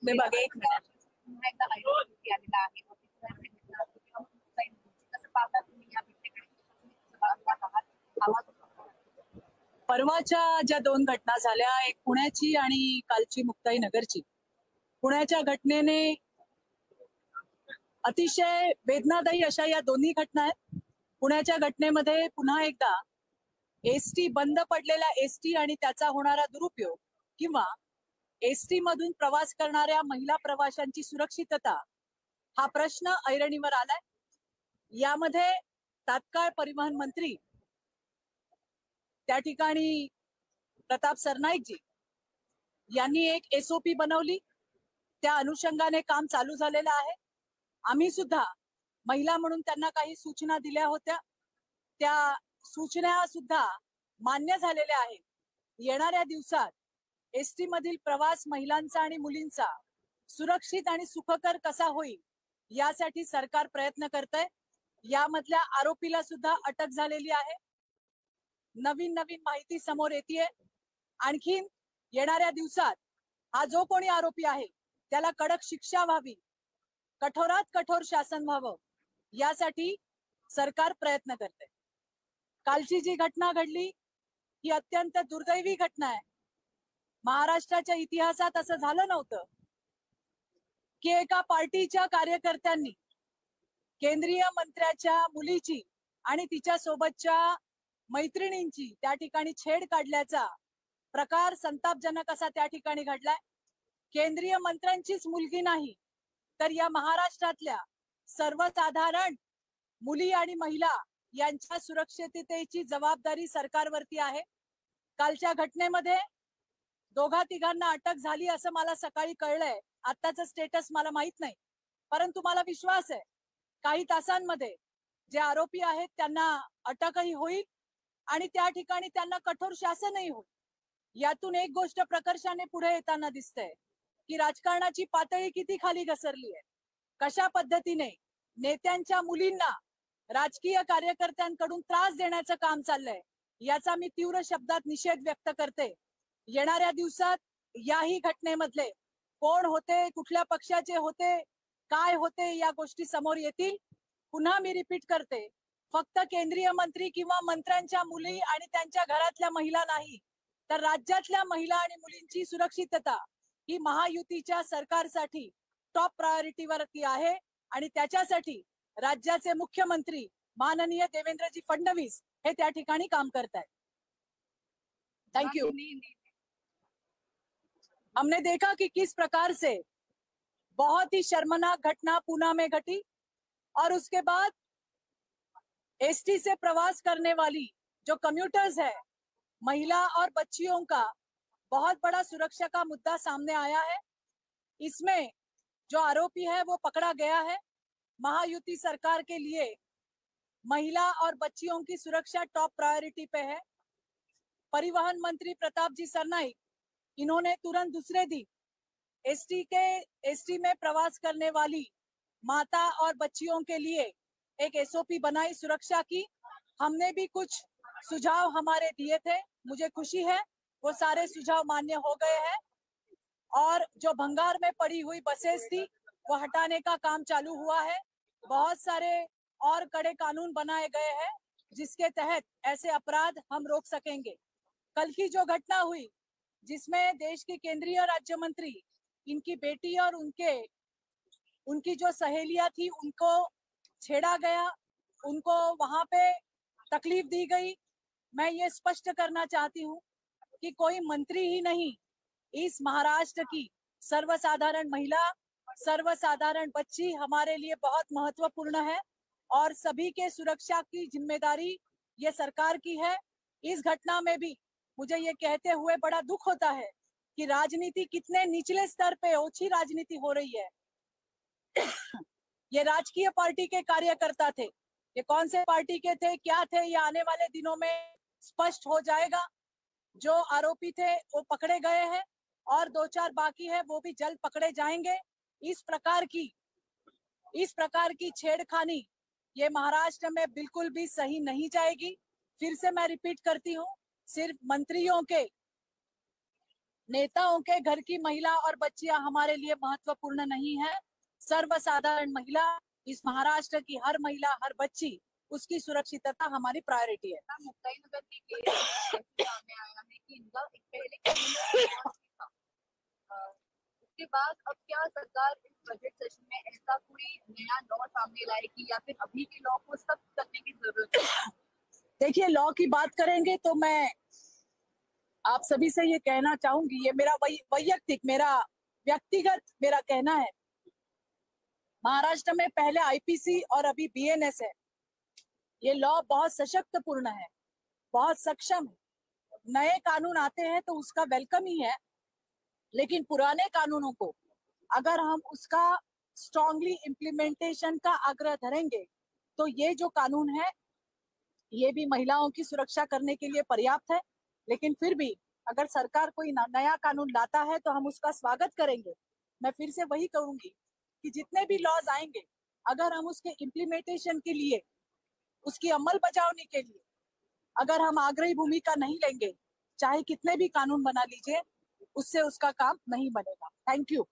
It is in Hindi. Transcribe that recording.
ते बघ एक मिनिट. परवाच्या ज्या दोन घटना झाल्या, एक पुण्याची आणि कालची मुक्ताई नगरची. पुण्याच्या घटनेने अतिशय वेदनादायी अशा या दोन्ही घटना आहेत. पुण्याच्या घटनेमध्ये पुन्हा एकदा एसटी बंद पडलेला एसटी आणि त्याचा होणारा दुरुपयोग किंवा एसटी मधून प्रवास करणाऱ्या महिला प्रवाशांची सुरक्षितता हा प्रश्न ऐरणीवर आलाय. यामध्ये तात्काळ परिवहन मंत्री त्या ठिकाणी प्रताप सरनाईकजी यांनी एक एसओपी बनवली. त्या अनुषंगाने काम चालू झालेलं आहे. आम्ही सुद्धा महिला म्हणून त्यांना काही सूचना दिल्या होत्या. त्या सूचना सुद्धा मान्य झालेल्या आहेत. येणाऱ्या दिवसात एसटी मधील प्रवास महिलांचा आणि मुलींचा सुरक्षित आणि सुखकर कसा होईल यासाठी सरकार प्रयत्न करतंय. यामधल्या आरोपीला सुद्धा अटक झालेली आहे. नवीन नवीन माहिती समोर येते. आणखीन येणाऱ्या दिवसात हा जो कोणी आरोपी आहे त्याला कडक शिक्षा व्हावी, कठोरात कठोर शासन व्हावं यासाठी सरकार प्रयत्न करते. कालची जी घटना घडली ही अत्यंत दुर्दैवी घटना आहे. महाराष्ट्राच्या इतिहासात असं झालं नव्हतं की एका पार्टीच्या कार्यकर्त्यांनी केंद्रीय मंत्र्याच्या मुलीची आणि तिच्या सोबतच्या मैत्रिणींची त्या ठिकाणी छेड काढल्याचा प्रकार संतापजनक असा त्या ठिकाणी घडलाय. केंद्रीय मंत्र्यांचीच मुलगी नाही तर या महाराष्ट्रातल्या सर्वसाधारण मुली आणि महिला यांच्या सुरक्षिततेची जबाबदारी सरकारवरती आहे. कालच्या घटनेमध्ये दोघा तिघांना अटक झाली असं मला सकाळी कळलंय. आत्ताचं स्टेटस मला माहित नाही, परंतु मला विश्वास आहे काही तासांमध्ये जे आरोपी आहेत त्यांना अटकही होईल आणि त्या ठिकाणी त्यांना कठोर शासनही होईल. यातून एक गोष्ट प्रकर्षाने पुढे येताना दिसते की राजकारणाची पातळी किती खाली घसरली आहे. कशा पद्धतीने नेत्यांच्या मुलींना राजकीय कार्यकर्त्यांकडून त्रास देण्याचं काम चाललंय याचा मी तीव्र शब्दात निषेध व्यक्त करते. येणाऱ्या दिवसात याही घटनेमधले कोण होते, कुठल्या पक्षाचे होते, काय होते या गोष्टी समोर येतील. पुन्हा मी रिपीट करते, फक्त केंद्रीय मंत्री किंवा मंत्र्यांच्या मुली आणि त्यांच्या घरातल्या महिला नाही तर राज्यातल्या महिला आणि मुलींची सुरक्षितता ही महायुतीच्या सरकारसाठी टॉप प्रायोरिटीवरती आहे आणि त्याच्यासाठी राज्याचे मुख्यमंत्री माननीय देवेंद्रजी फडणवीस हे त्या ठिकाणी काम करत आहेत. Thank you. हमने देखा कि किस प्रकार से बहुत ही शर्मनाक घटना पूना में घटी और उसके बाद एसटी से प्रवास करने वाली जो कम्यूटर्स है, महिला और बच्चियों का बहुत बड़ा सुरक्षा का मुद्दा सामने आया है. इसमें जो आरोपी है वो पकड़ा गया है. महायुति सरकार के लिए महिला और बच्चियों की सुरक्षा टॉप प्रायोरिटी पे है. परिवहन मंत्री प्रताप जी सरनाईक इन्होंने तुरंत दूसरे दिन एसटी में प्रवास करने वाली माता और बच्चियों के लिए एक एसओपी बनाई सुरक्षा की. हमने भी कुछ सुझाव हमारे दिए थे. मुझे खुशी है वो सारे सुझाव मान्य हो गए हैं और जो भंगार में पड़ी हुई बसेस थी वो हटाने का काम चालू हुआ है. बहुत सारे और कड़े कानून बनाए गए हैं जिसके तहत ऐसे अपराध हम रोक सकेंगे. कल की जो घटना हुई जिसमें देश की केंद्रीय राज्य मंत्री, इनकी बेटी और उनकी जो सहेलियां थी उनको छेड़ा गया, उनको वहां पे तकलीफ दी गई. मैं ये स्पष्ट करना चाहती हूँ कि कोई मंत्री ही नहीं, इस महाराष्ट्र की सर्वसाधारण महिला, सर्वसाधारण बच्ची हमारे लिए बहुत महत्वपूर्ण है और सभी के सुरक्षा की जिम्मेदारी ये सरकार की है. इस घटना में भी मुझे ये कहते हुए बड़ा दुख होता है कि राजनीति कितने निचले स्तर पे ओछी राजनीति हो रही है. ये राजकीय पार्टी के कार्यकर्ता थे. ये कौन से पार्टी के थे, क्या थे, ये आने वाले दिनों में स्पष्ट हो जाएगा. जो आरोपी थे वो पकड़े गए हैं और 2-4 बाकी है वो भी जल्द पकड़े जाएंगे. इस प्रकार की छेड़खानी ये महाराष्ट्र में बिल्कुल भी सही नहीं जाएगी. फिर से मैं रिपीट करती हूँ, सिर्फ मंत्रियों के नेताओं के घर की महिला और बच्चियां हमारे लिए महत्वपूर्ण नहीं है। सर्वसाधारण महिला, इस महाराष्ट्र की हर महिला, हर बच्ची, उसकी सुरक्षितता हमारी प्रायोरिटी है। मुक्ताई नगर के केस सामने आया है कि इनका एक पहले का था। उसके बाद अब क्या सरकार इस बजट सेशन में ऐसा कोई नया लॉ सामने लाएगी या फिर अभी के लॉ को सख्त करने की जरूरत है? देखिए, लॉ की बात करेंगे तो मैं आप सभी से ये कहना चाहूंगी, ये मेरा वैयक्तिक, मेरा व्यक्तिगत मेरा कहना है। महाराष्ट्र में पहले आईपीसी और अभी बीएनएस है। ये लॉ बहुत सशक्तपूर्ण है, बहुत सक्षम है। नए कानून आते हैं तो उसका वेलकम ही है, लेकिन पुराने कानूनों को अगर हम उसका स्ट्रांगली इम्प्लीमेंटेशन का आग्रह धरेंगे तो ये जो कानून है ये भी महिलाओं की सुरक्षा करने के लिए पर्याप्त है। लेकिन फिर भी अगर सरकार कोई नया कानून लाता है तो हम उसका स्वागत करेंगे। मैं फिर से वही कहूंगी कि जितने भी लॉज आएंगे, अगर हम उसके इम्प्लीमेंटेशन के लिए, उसकी अमल बजावनी के लिए अगर हम आग्रही भूमिका नहीं लेंगे, चाहे कितने भी कानून बना लीजिए, उससे उसका काम नहीं बनेगा। Thank you.